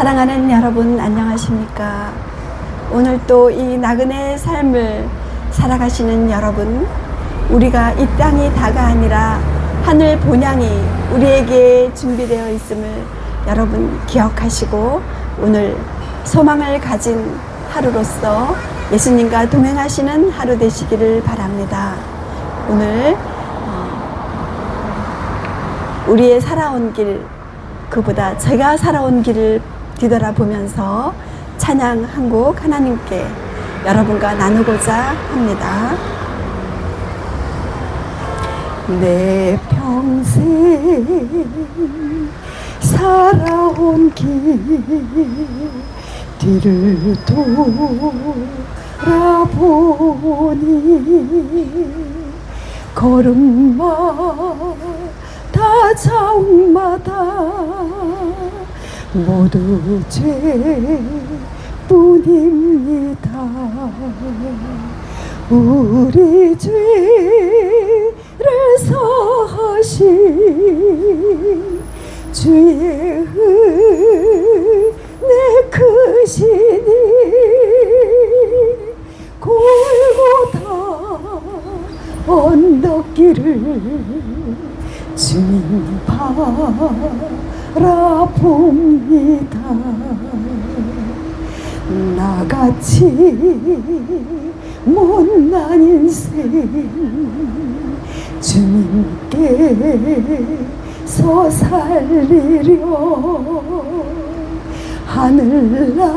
사랑하는 여러분, 안녕하십니까? 오늘 또 이 나그네 삶을 살아가시는 여러분, 우리가 이 땅이 다가 아니라 하늘 본향이 우리에게 준비되어 있음을 여러분 기억하시고 오늘 소망을 가진 하루로서 예수님과 동행하시는 하루 되시기를 바랍니다. 오늘 우리의 살아온 길, 그보다 제가 살아온 길을 뒤돌아보면서 찬양 한 곡 하나님께 여러분과 나누고자 합니다. 내 평생 살아온 길 뒤를 돌아보니 걸음마다 자옥마다 모두 죄뿐입니다. 우리 죄를 사하신 주의 은혜 크시니 골고다 언덕길을 주님 바라봅니다. 나같이 못난 인생 주님께서 살리려 하늘나라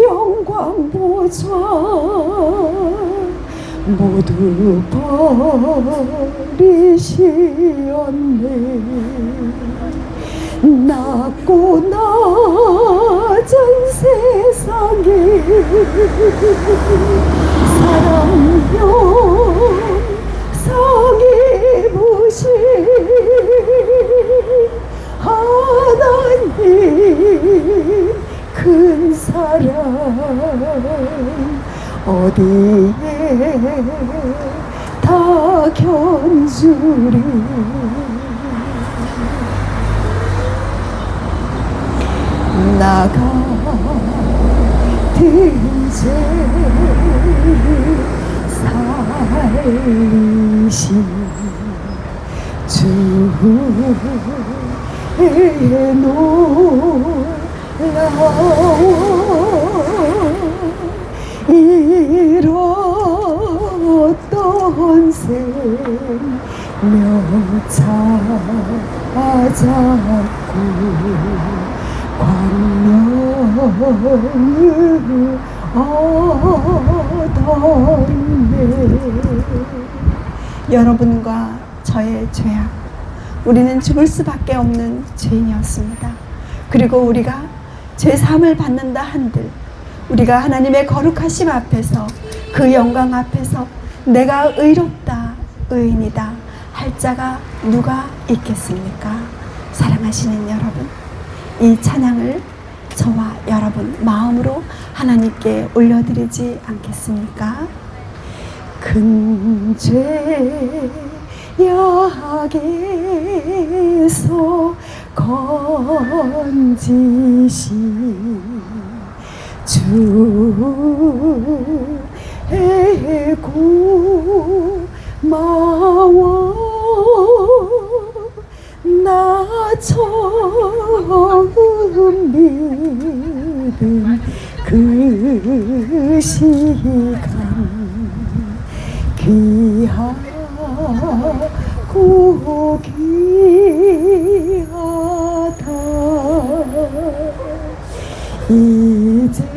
영광 보좌 모두 버리시었네. 낮고 낮은 세상에 사랑용 성이 부신 하나님 큰 사랑 어디에 다 견주리. 나 같은 죄 살리신 주의 놀라운 잃었던 생명 찾았고 광명을 얻었네. 여러분과 저의 죄악, 우리는 죽을 수밖에 없는 죄인이었습니다. 그리고 우리가 죄사함을 받는다 한들 우리가 하나님의 거룩하심 앞에서 그 영광 앞에서 내가 의롭다, 의인이다 할 자가 누가 있겠습니까? 사랑하시는 여러분, 이 찬양을 저와 여러분 마음으로 하나님께 올려드리지 않겠습니까? 큰 죄악에서 건지신 주의 고마워. 나 처음 믿은 그 시간 귀하고 귀하다. 이제껏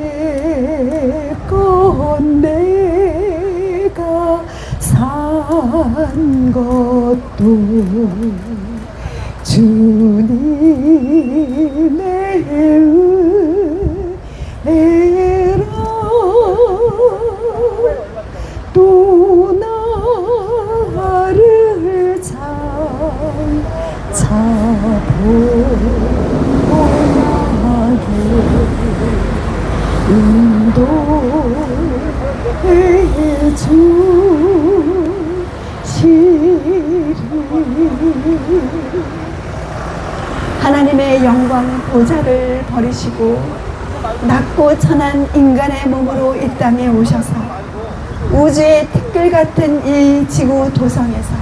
내가 산 것도 주님의 은혜라. 또 나를 찾아보나게 인도해 주시리. 하나님의 영광 보좌를 버리시고 낮고 천한 인간의 몸으로 이 땅에 오셔서 우주의 티끌 같은 이 지구 도성에서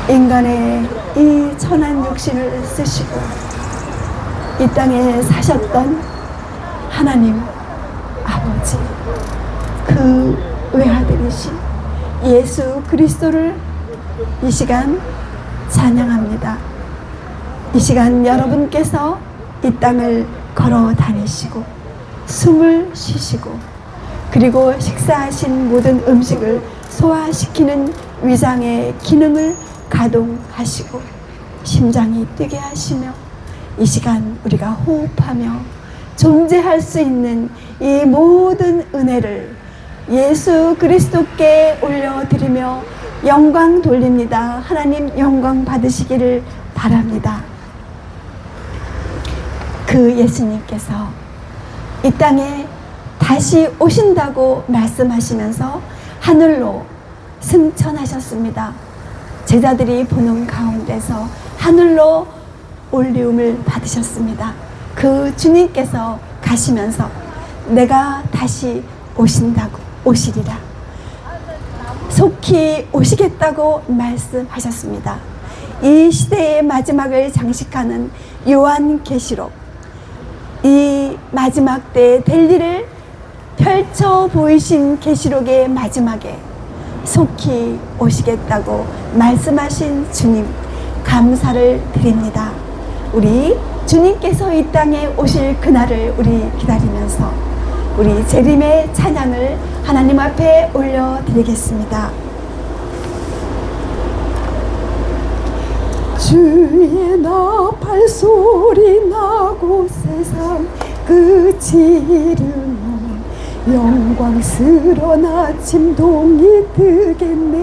인간의 이 천한 육신을 쓰시고 이 땅에 사셨던 하나님 아버지, 그 외아들이신 예수 그리스도를 이 시간 찬양합니다. 이 시간 여러분께서 이 땅을 걸어 다니시고 숨을 쉬시고 그리고 식사하신 모든 음식을 소화시키는 위장의 기능을 가동하시고 심장이 뛰게 하시며 이 시간 우리가 호흡하며 존재할 수 있는 이 모든 은혜를 예수 그리스도께 올려드리며 영광 돌립니다. 하나님 영광 받으시기를 바랍니다. 그 예수님께서 이 땅에 다시 오신다고 말씀하시면서 하늘로 승천하셨습니다. 제자들이 보는 가운데서 하늘로 올리움을 받으셨습니다. 그 주님께서 가시면서 내가 다시 오시리라. 속히 오시겠다고 말씀하셨습니다. 이 시대의 마지막을 장식하는 요한계시록, 이 마지막 때에 될 일을 펼쳐 보이신 계시록의 마지막에 속히 오시겠다고 말씀하신 주님, 감사를 드립니다. 우리 주님께서 이 땅에 오실 그날을 우리 기다리면서 우리 재림의 찬양을 하나님 앞에 올려드리겠습니다. 주의 나팔 소리 나고 세상 끝이 이르면 영광스러운 아침 동이 뜨겠네.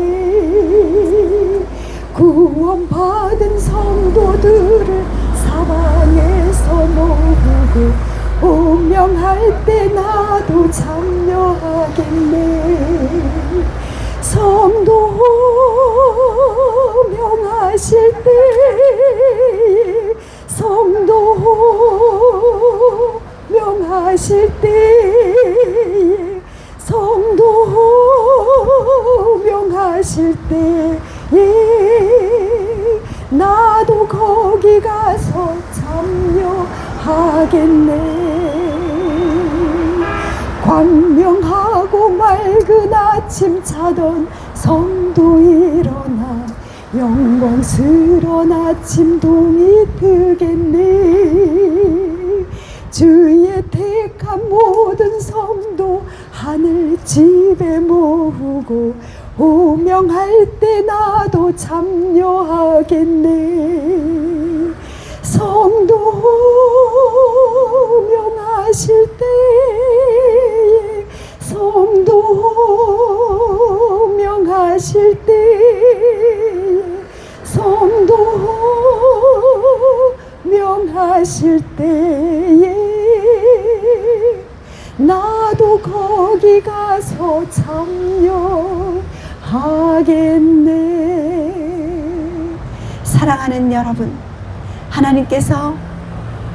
구원받은 성도들을 사방에서 모으고 운명할 때 나도 참여하겠네. 성도 명하실 때, 성도 명하실 때, 성도 명하실 때, 나도 거기 가서 참여하겠네. 광명하고 맑은 아침 자던 성도 일어나 영광스러운 아침 동이 뜨겠네. 주의 택한 모든 성도 하늘 집에 모으고 오명할 때 나도 참여하겠네. 성도 명하실 때, 성도 명하실 때, 성도 명하실 때에 나도 거기 가서 참여하겠네. 사랑하는 여러분, 하나님께서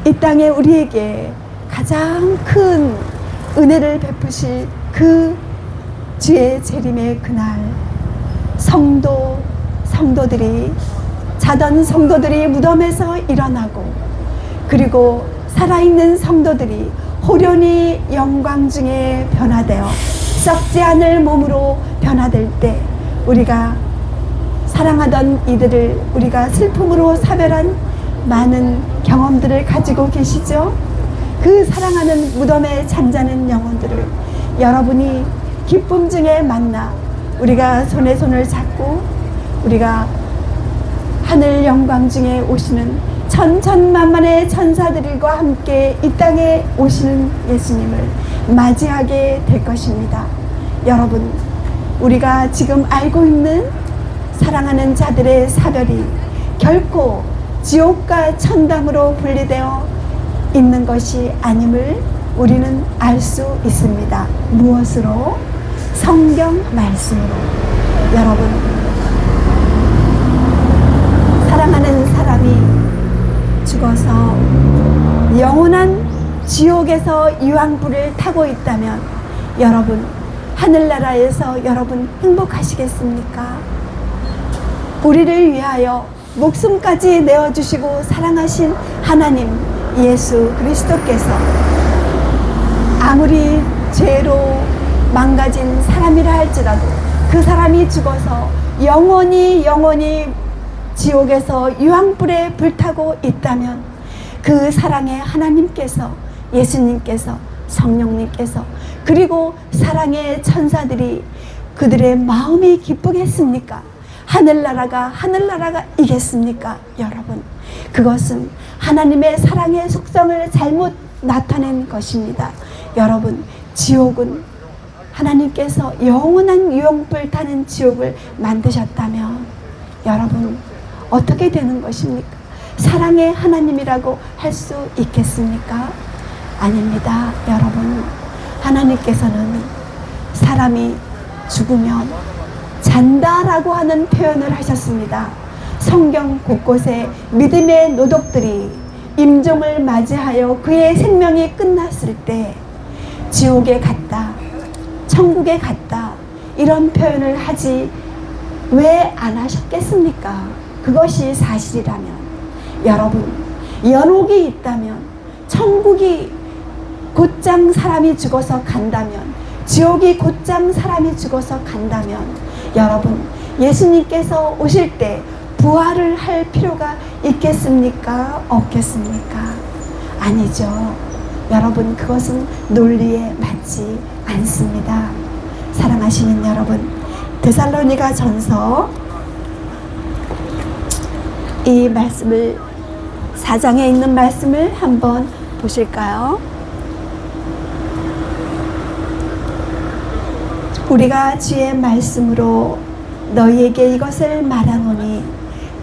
이 땅에 우리에게 가장 큰 은혜를 베푸실 그 주의 재림의 그날, 성도들이 자던 성도들이 무덤에서 일어나고 그리고 살아있는 성도들이 호련히 영광 중에 변화되어 썩지 않을 몸으로 변화될 때 우리가 사랑하던 이들을 우리가 슬픔으로 사별한 많은 경험들을 가지고 계시죠. 그 사랑하는 무덤에 잠자는 영혼들을 여러분이 기쁨 중에 만나 우리가 손에 손을 잡고 우리가 하늘 영광 중에 오시는 천천만만의 천사들과 함께 이 땅에 오시는 예수님을 맞이하게 될 것입니다. 여러분, 우리가 지금 알고 있는 사랑하는 자들의 사별이 결코 지옥과 천당으로 분리되어 있는 것이 아님을 우리는 알 수 있습니다. 무엇으로? 성경 말씀으로. 여러분, 사랑하는 사람이 죽어서 영원한 지옥에서 유황불을 타고 있다면 여러분 하늘나라에서 여러분 행복하시겠습니까? 우리를 위하여 목숨까지 내어주시고 사랑하신 하나님 예수 그리스도께서 아무리 죄로 망가진 사람이라 할지라도 그 사람이 죽어서 영원히 지옥에서 유황불에 불타고 있다면 그 사랑의 하나님께서 예수님께서 성령님께서 그리고 사랑의 천사들이 그들의 마음이 기쁘겠습니까? 하늘나라가 이겠습니까? 여러분, 그것은 하나님의 사랑의 속성을 잘못 나타낸 것입니다. 여러분, 지옥은 하나님께서 영원한 유황불 타는 지옥을 만드셨다면 여러분 어떻게 되는 것입니까? 사랑의 하나님이라고 할 수 있겠습니까? 아닙니다. 여러분, 하나님께서는 사람이 죽으면 잔다라고 하는 표현을 하셨습니다. 성경 곳곳에 믿음의 노독들이 임종을 맞이하여 그의 생명이 끝났을 때 지옥에 갔다, 천국에 갔다 이런 표현을 하지 왜 안 하셨겠습니까? 그것이 사실이라면 여러분, 연옥이 있다면 천국이 곧장 사람이 죽어서 간다면 지옥이 곧장 사람이 죽어서 간다면 여러분, 예수님께서 오실 때 부활을 할 필요가 있겠습니까? 없겠습니까? 아니죠. 여러분, 그것은 논리에 맞지 않습니다. 사랑하시는 여러분, 데살로니가 전서 이 말씀을 4장에 있는 말씀을 한번 보실까요? 우리가 주의 말씀으로 너희에게 이것을 말하노니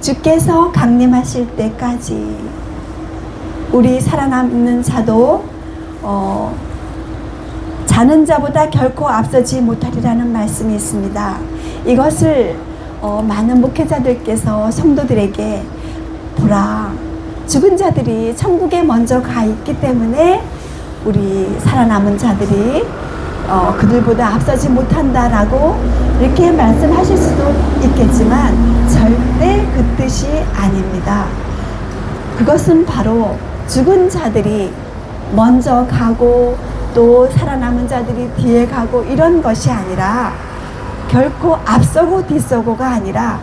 주께서 강림하실 때까지 우리 살아남는 자도 자는 자보다 결코 앞서지 못하리라는 말씀이 있습니다. 이것을 많은 목회자들께서 성도들에게 보라, 죽은 자들이 천국에 먼저 가 있기 때문에 우리 살아남은 자들이 그들보다 앞서지 못한다라고 이렇게 말씀하실 수도 있겠지만 절대 그 뜻이 아닙니다. 그것은 바로 죽은 자들이 먼저 가고 또 살아남은 자들이 뒤에 가고 이런 것이 아니라 결코 앞서고 뒤서고가 아니라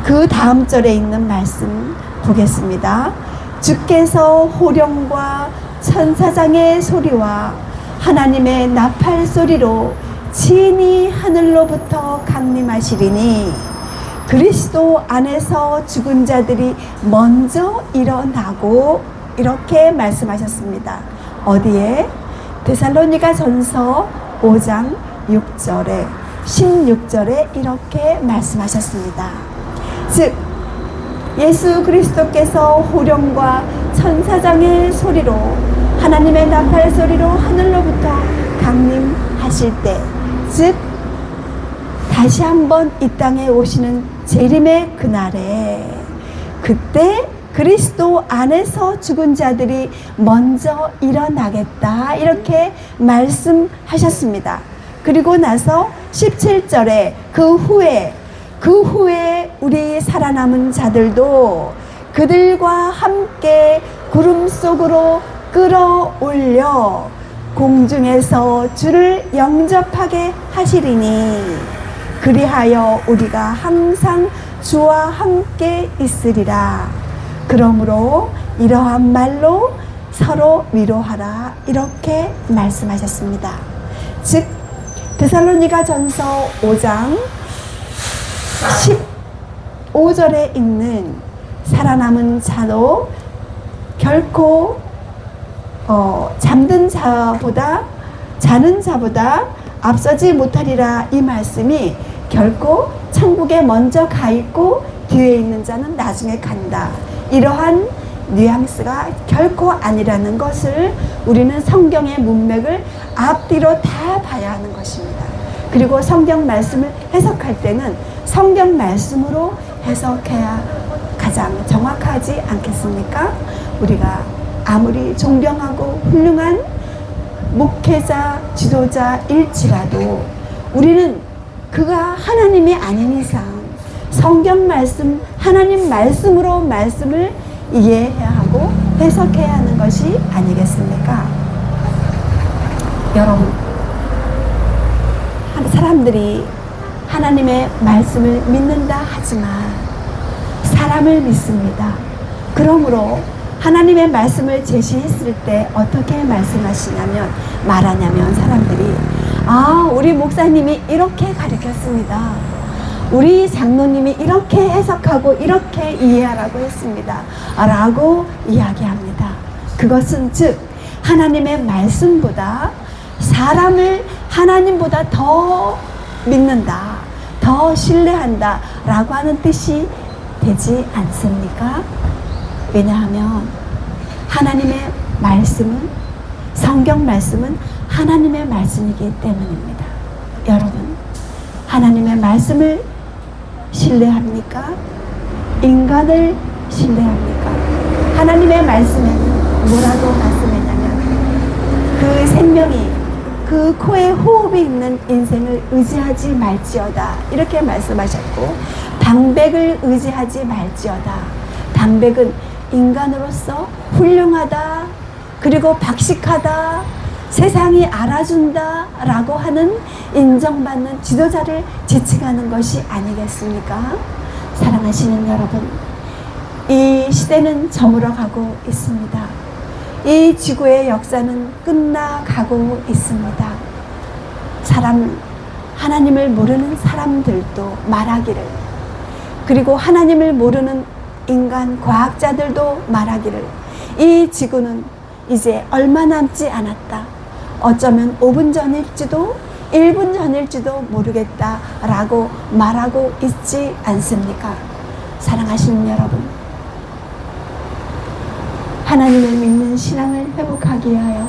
그 다음 절에 있는 말씀 보겠습니다. 주께서 호령과 천사장의 소리와 하나님의 나팔 소리로 친히 하늘로부터 강림하시리니 그리스도 안에서 죽은 자들이 먼저 일어나고 이렇게 말씀하셨습니다. 어디에? 데살로니가 전서 5장 6절에 16절에 이렇게 말씀하셨습니다. 즉 예수 그리스도께서 호령과 천사장의 소리로 하나님의 나팔 소리로 하늘로부터 강림하실 때, 즉 다시 한번 이 땅에 오시는 재림의 그날에 그때 그리스도 안에서 죽은 자들이 먼저 일어나겠다 이렇게 말씀하셨습니다. 그리고 나서 17절에 그 후에 우리 살아남은 자들도 그들과 함께 구름 속으로 끌어올려 공중에서 주를 영접하게 하시리니 그리하여 우리가 항상 주와 함께 있으리라. 그러므로 이러한 말로 서로 위로하라 이렇게 말씀하셨습니다. 즉 데살로니가 전서 5장 15절에 있는 살아남은 자도 결코 잠든 자보다 자는 자보다 앞서지 못하리라 이 말씀이 결코 천국에 먼저 가 있고 뒤에 있는 자는 나중에 간다 이러한 뉘앙스가 결코 아니라는 것을 우리는 성경의 문맥을 앞뒤로 다 봐야 하는 것입니다. 그리고 성경 말씀을 해석할 때는 성경 말씀으로 해석해야 가장 가장 정확하지 않겠습니까? 우리가 아무리 존경하고 훌륭한 목회자, 지도자일지라도 우리는 그가 하나님이 아닌 이상 성경 말씀, 하나님 말씀으로 말씀을 이해해야 하고 해석해야 하는 것이 아니겠습니까? 여러분, 사람들이 하나님의 말씀을 믿는다 하지만 사람을 믿습니다. 그러므로 하나님의 말씀을 제시했을 때 어떻게 말하냐면 사람들이 우리 목사님이 이렇게 가르쳤습니다. 우리 장로님이 이렇게 해석하고 이렇게 이해하라고 했습니다. 라고 이야기합니다. 그것은 즉 하나님의 말씀보다 사람을 하나님보다 더 믿는다, 더 신뢰한다 라고 하는 뜻이 되지 않습니까? 왜냐하면 하나님의 말씀은, 성경 말씀은 하나님의 말씀이기 때문입니다. 여러분, 하나님의 말씀을 신뢰합니까? 인간을 신뢰합니까? 하나님의 말씀에는 뭐라고 말씀했냐면 그 생명이 그 코에 호흡이 있는 인생을 의지하지 말지어다 이렇게 말씀하셨고, 방백을 의지하지 말지어다. 방백은 인간으로서 훌륭하다, 그리고 박식하다, 세상이 알아준다 라고 하는 인정받는 지도자를 지칭하는 것이 아니겠습니까? 사랑하시는 여러분, 이 시대는 저물어가고 있습니다. 이 지구의 역사는 끝나가고 있습니다. 하나님을 모르는 사람들도 말하기를, 그리고 하나님을 모르는 인간 과학자들도 말하기를, 이 지구는 이제 얼마 남지 않았다, 어쩌면 5분 전일지도 1분 전일지도 모르겠다 라고 말하고 있지 않습니까? 사랑하시는 여러분, 하나님을 믿는 신앙을 회복하기 위하여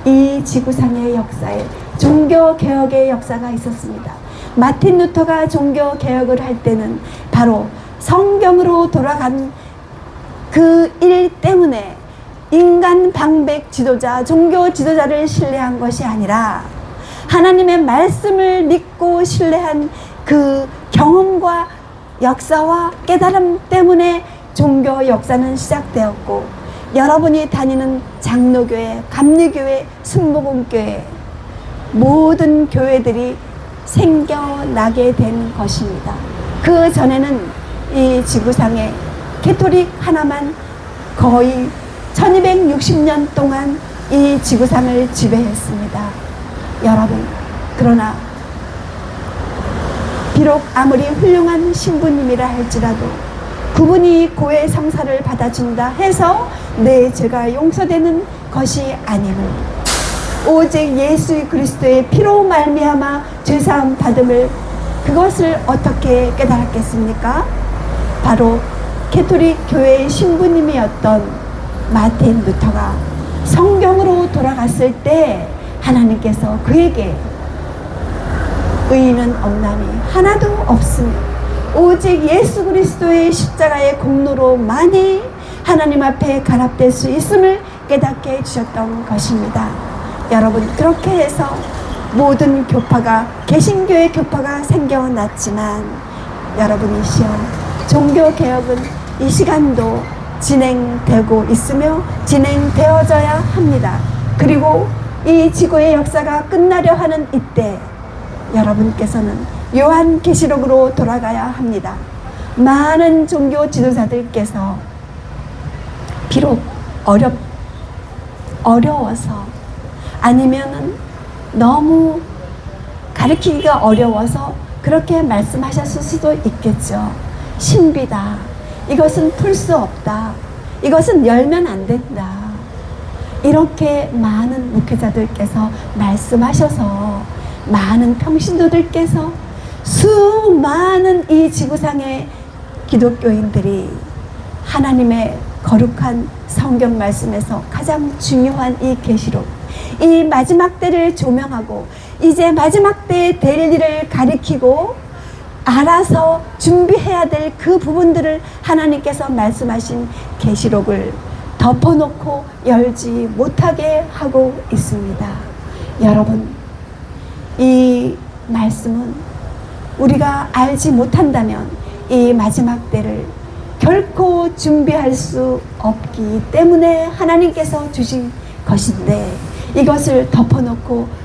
이 지구상의 역사에 종교개혁의 역사가 있었습니다. 마틴 루터가 종교개혁을 할 때는 바로 성경으로 돌아간 그 일 때문에 인간 방백 지도자, 종교 지도자를 신뢰한 것이 아니라 하나님의 말씀을 믿고 신뢰한 그 경험과 역사와 깨달음 때문에 종교 역사는 시작되었고, 여러분이 다니는 장로교회, 감리교회, 순복음교회 모든 교회들이 생겨나게 된 것입니다. 그 전에는 이 지구상에 캐토릭 하나만 거의 1260년 동안 이 지구상을 지배했습니다. 여러분, 그러나 비록 아무리 훌륭한 신부님이라 할지라도 그분이 고해 성사를 받아준다 해서 내 죄가 용서되는 것이 아님을, 오직 예수 그리스도의 피로 말미암아 죄사함 받음을, 그것을 어떻게 깨달았겠습니까? 바로 캐토릭 교회의 신부님이었던 마틴 루터가 성경으로 돌아갔을 때 하나님께서 그에게 의인은 없나니 하나도 없으며 오직 예수 그리스도의 십자가의 공로로만이 하나님 앞에 간합될 수 있음을 깨닫게 해주셨던 것입니다. 여러분, 그렇게 해서 모든 교파가, 개신교의 교파가 생겨났지만 여러분이시여, 종교개혁은 이 시간도 진행되고 있으며 진행되어져야 합니다. 그리고 이 지구의 역사가 끝나려 하는 이때 여러분께서는 요한계시록으로 돌아가야 합니다. 많은 종교 지도자들께서 비록 어려워서, 아니면은 너무 가르치기가 어려워서 그렇게 말씀하셨을 수도 있겠죠. 신비다, 이것은 풀 수 없다, 이것은 열면 안 된다, 이렇게 많은 목회자들께서 말씀하셔서 많은 평신도들께서, 수많은 이 지구상의 기독교인들이 하나님의 거룩한 성경 말씀에서 가장 중요한 이 계시록, 이 마지막 때를 조명하고 이제 마지막 때에 될 일을 가리키고 알아서 준비해야 될 그 부분들을 하나님께서 말씀하신 계시록을 덮어놓고 열지 못하게 하고 있습니다. 여러분, 이 말씀은 우리가 알지 못한다면 이 마지막 때를 결코 준비할 수 없기 때문에 하나님께서 주신 것인데, 이것을 덮어놓고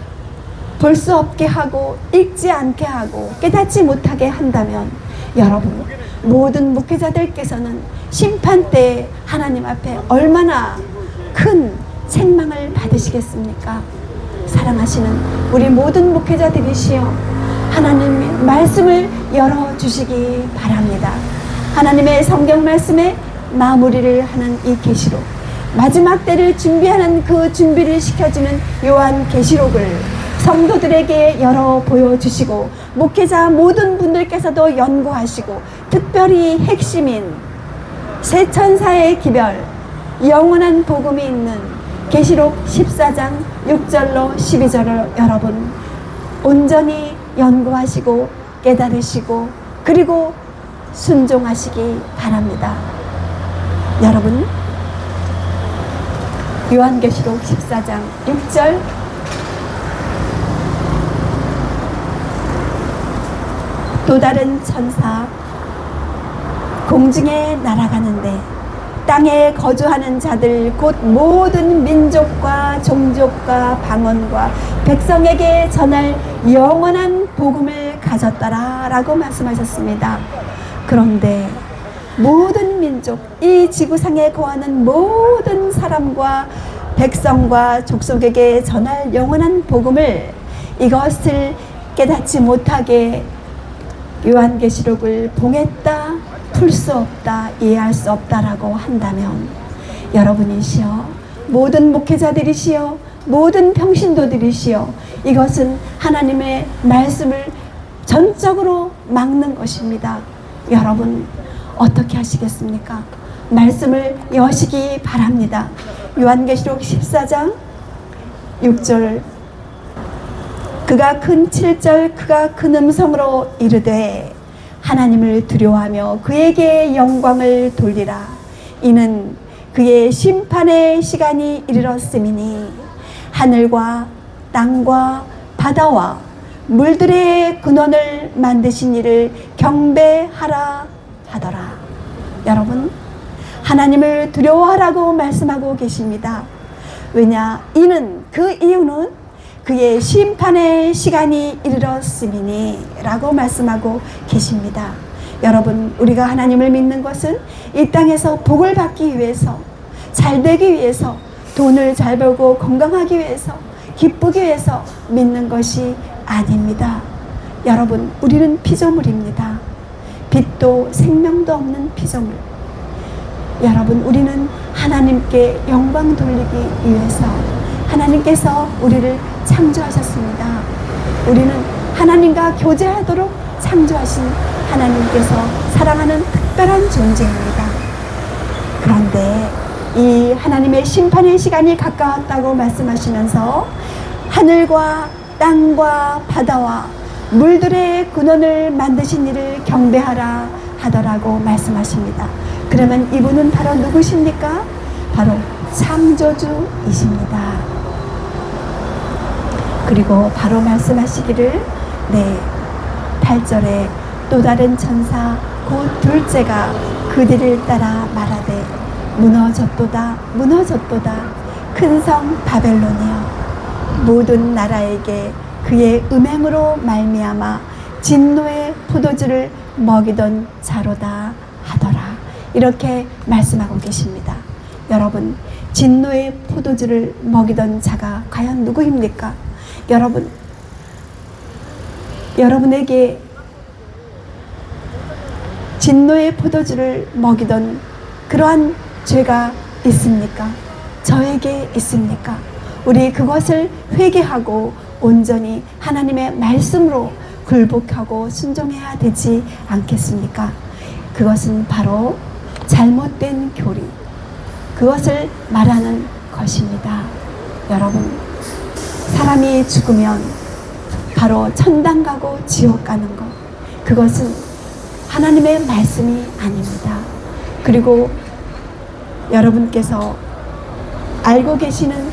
볼 수 없게 하고 읽지 않게 하고 깨닫지 못하게 한다면 여러분, 모든 목회자들께서는 심판 때 하나님 앞에 얼마나 큰 책망을 받으시겠습니까? 사랑하시는 우리 모든 목회자들이시여, 하나님의 말씀을 열어주시기 바랍니다. 하나님의 성경 말씀에 마무리를 하는 이 계시록, 마지막 때를 준비하는 그 준비를 시켜주는 요한 계시록을 성도들에게 열어 보여주시고, 목회자 모든 분들께서도 연구하시고, 특별히 핵심인 새 천사의 기별, 영원한 복음이 있는 계시록 14장 6절로 12절을 여러분 온전히 연구하시고 깨달으시고 그리고 순종하시기 바랍니다. 여러분, 요한계시록 14장 6절, 또 다른 천사 공중에 날아가는데 땅에 거주하는 자들 곧 모든 민족과 종족과 방언과 백성에게 전할 영원한 복음을 가졌더라 라고 말씀하셨습니다. 그런데 모든 민족, 이 지구상에 거하는 모든 사람과 백성과 족속에게 전할 영원한 복음을, 이것을 깨닫지 못하게 요한계시록을 봉했다, 풀 수 없다, 이해할 수 없다라고 한다면 여러분이시여, 모든 목회자들이시여, 모든 평신도들이시여, 이것은 하나님의 말씀을 전적으로 막는 것입니다. 여러분 어떻게 하시겠습니까? 말씀을 여시기 바랍니다. 요한계시록 14장 6절, 그가 큰 7절, 그가 큰 음성으로 이르되 하나님을 두려워하며 그에게 영광을 돌리라. 이는 그의 심판의 시간이 이르렀음이니 하늘과 땅과 바다와 물들의 근원을 만드신 이를 경배하라 하더라. 여러분, 하나님을 두려워하라고 말씀하고 계십니다. 왜냐? 이는, 그 이유는 그의 심판의 시간이 이르렀음이니 라고 말씀하고 계십니다. 여러분, 우리가 하나님을 믿는 것은 이 땅에서 복을 받기 위해서, 잘 되기 위해서, 돈을 잘 벌고 건강하기 위해서, 기쁘기 위해서 믿는 것이 아닙니다. 여러분, 우리는 피조물입니다. 빛도 생명도 없는 피조물. 여러분, 우리는 하나님께 영광 돌리기 위해서 하나님께서 우리를 창조하셨습니다. 우리는 하나님과 교제하도록 창조하신 하나님께서 사랑하는 특별한 존재입니다. 그런데 이 하나님의 심판의 시간이 가까웠다고 말씀하시면서 하늘과 땅과 바다와 물들의 근원을 만드신 이를 경배하라 하더라고 말씀하십니다. 그러면 이분은 바로 누구십니까? 바로 창조주이십니다. 그리고 바로 말씀하시기를 8절에 또 다른 천사 곧 둘째가 그 뒤를 따라 말하되 무너졌도다 무너졌도다 큰 성 바벨론이여, 모든 나라에게 그의 음행으로 말미암아 진노의 포도주를 먹이던 자로다 하더라. 이렇게 말씀하고 계십니다. 여러분, 진노의 포도주를 먹이던 자가 과연 누구입니까? 여러분, 여러분에게 진노의 포도주를 먹이던 그러한 죄가 있습니까? 저에게 있습니까? 우리 그것을 회개하고 온전히 하나님의 말씀으로 굴복하고 순종해야 되지 않겠습니까? 그것은 바로 잘못된 교리, 그것을 말하는 것입니다. 여러분, 사람이 죽으면 바로 천당 가고 지옥 가는 것, 그것은 하나님의 말씀이 아닙니다. 그리고 여러분께서 알고 계시는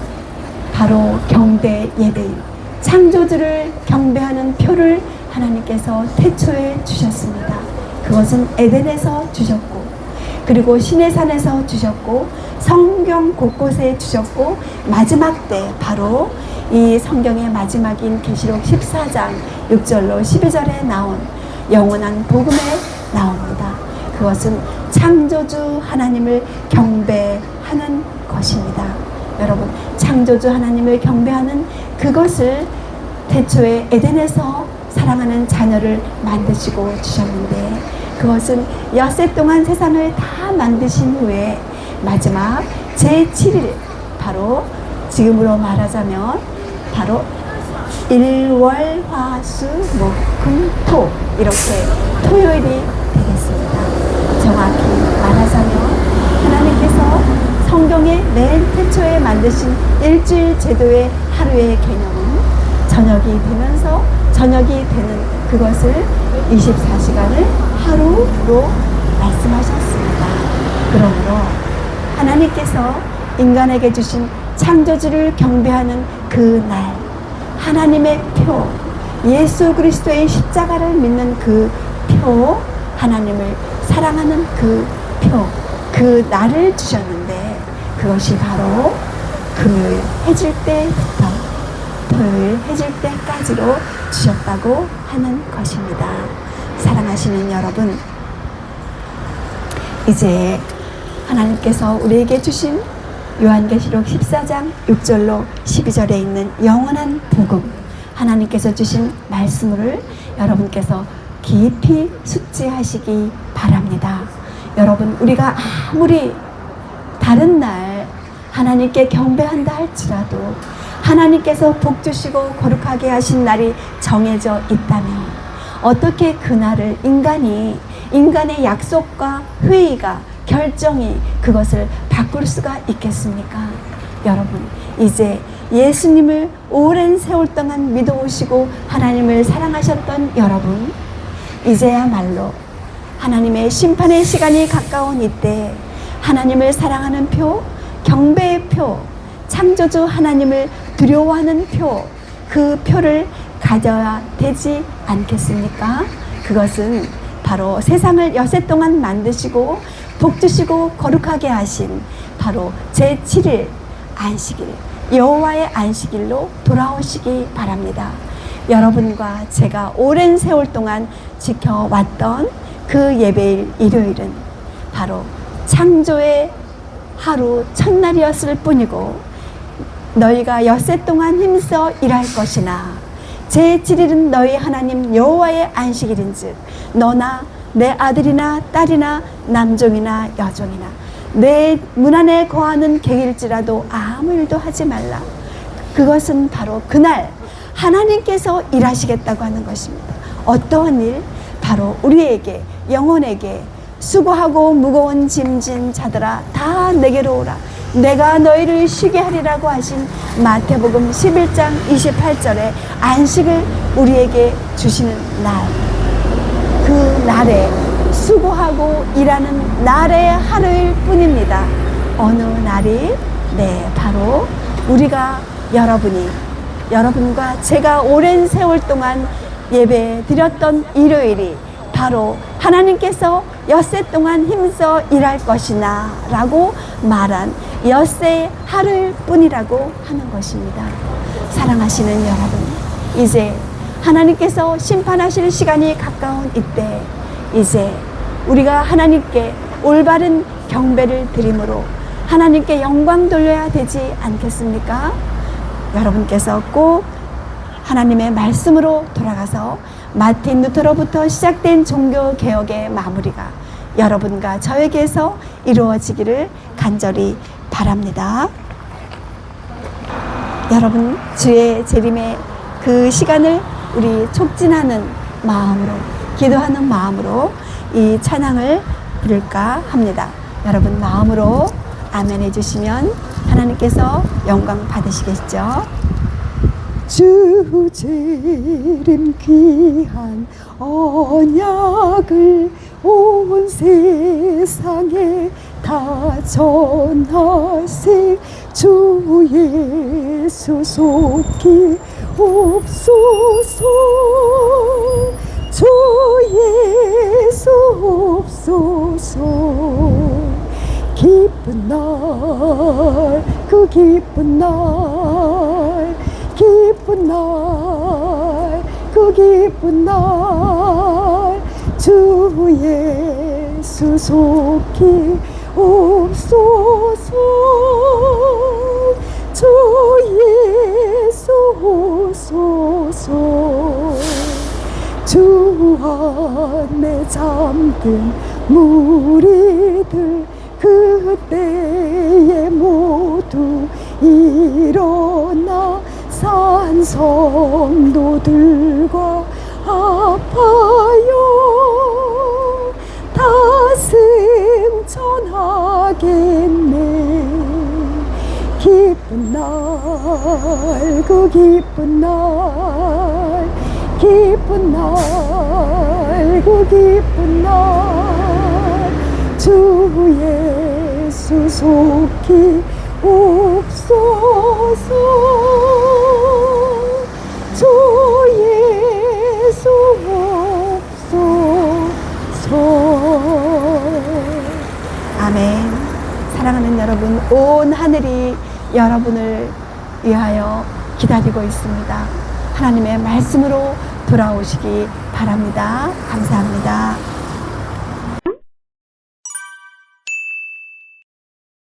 바로 경배 예배인 창조주를 경배하는 표를 하나님께서 태초에 주셨습니다. 그것은 에덴에서 주셨고, 그리고 시내산에서 주셨고, 성경 곳곳에 주셨고, 마지막 때 바로 이 성경의 마지막인 계시록 14장 6절로 12절에 나온 영원한 복음에 나옵니다. 그것은 창조주 하나님을 경배하는 것입니다. 여러분, 창조주 하나님을 경배하는 그것을 태초에 에덴에서 사랑하는 자녀를 만드시고 주셨는데, 그것은 엿새 동안 세상을 다 만드신 후에 마지막 제7일, 바로 지금으로 말하자면 바로 일월화수목금토, 이렇게 토요일이 되겠습니다. 정확히 말하자면 하나님께서 성경의 맨 태초에 만드신 일주일 제도의 하루의 개념은 저녁이 되면서 저녁이 되는 그것을 24시간을 하루로 말씀하셨습니다. 그러므로 하나님께서 인간에게 주신 창조주를 경배하는 그 날, 하나님의 표, 예수 그리스도의 십자가를 믿는 그 표, 하나님을 사랑하는 그 표, 그 날을 주셨는데, 그것이 바로 금요일 해질 때부터 토요일 해질 때까지로 주셨다고 하는 것입니다. 사랑하시는 여러분, 이제 하나님께서 우리에게 주신 요한계시록 14장 6절로 12절에 있는 영원한 복음, 하나님께서 주신 말씀을 여러분께서 깊이 숙지하시기 바랍니다. 여러분, 우리가 아무리 다른 날 하나님께 경배한다 할지라도 하나님께서 복 주시고 거룩하게 하신 날이 정해져 있다면 어떻게 그 날을 인간의 약속과 회의가 결정이 그것을 바꿀 수가 있겠습니까? 여러분, 이제 예수님을 오랜 세월 동안 믿어오시고 하나님을 사랑하셨던 여러분, 이제야말로 하나님의 심판의 시간이 가까운 이때 하나님을 사랑하는 표, 경배의 표, 창조주 하나님을 두려워하는 표, 그 표를 가져야 되지 않겠습니까? 그것은 바로 세상을 엿새 동안 만드시고 복 주시고 거룩하게 하신 바로 제7일 안식일, 여호와의 안식일로 돌아오시기 바랍니다. 여러분과 제가 오랜 세월 동안 지켜왔던 그 예배일 일요일은 바로 창조의 하루 첫날이었을 뿐이고, 너희가 엿새 동안 힘써 일할 것이나 제7일은 너희 하나님 여호와의 안식일인즉 너나 내 아들이나 딸이나 남종이나 여종이나 내 문 안에 거하는 객일지라도 아무 일도 하지 말라. 그것은 바로 그날 하나님께서 일하시겠다고 하는 것입니다. 어떠한 일? 바로 우리에게, 영혼에게 수고하고 무거운 짐진 자들아 다 내게로 오라, 내가 너희를 쉬게 하리라고 하신 마태복음 11장 28절에 안식을 우리에게 주시는 날, 그 날에 수고하고 일하는 날의 하루일 뿐입니다. 어느 날이? 네, 바로 우리가, 여러분과 제가 오랜 세월 동안 예배 드렸던 일요일이 바로 하나님께서 엿새 동안 힘써 일할 것이나 라고 말한 엿새 하루일 뿐이라고 하는 것입니다. 사랑하시는 여러분, 이제 하나님께서 심판하실 시간이 가까운 이때, 이제 우리가 하나님께 올바른 경배를 드림으로 하나님께 영광 돌려야 되지 않겠습니까? 여러분께서 꼭 하나님의 말씀으로 돌아가서 마틴 루터로부터 시작된 종교개혁의 마무리가 여러분과 저에게서 이루어지기를 간절히 바랍니다. 여러분, 주의 재림의 그 시간을 우리 촉진하는 마음으로, 기도하는 마음으로 이 찬양을 부를까 합니다. 여러분, 마음으로 아멘 해주시면 하나님께서 영광 받으시겠죠. 주재림 귀한 언약을 온 세상에 다 전하세. 주 예수 속히 옵소서. 주 예수 옵소서. 기쁜 날, 그 기쁜 날, 기쁜 날, 그 기쁜 날, 주 예수 속히 옵소서. 주 예수 오소서. 주 안에 잠든 무리들 그때에 모두 일어나 산성도들과 아파요 다 승천하겠네. 기쁜 날, 그 기쁜 날, 기쁜 날, 그 기쁜 날, 주 예수 속히 옵소서. 주 예수 옵소서. 아멘. 사랑하는 여러분, 온 하늘이 여러분을 위하여 기다리고 있습니다. 하나님의 말씀으로 돌아오시기 바랍니다. 감사합니다.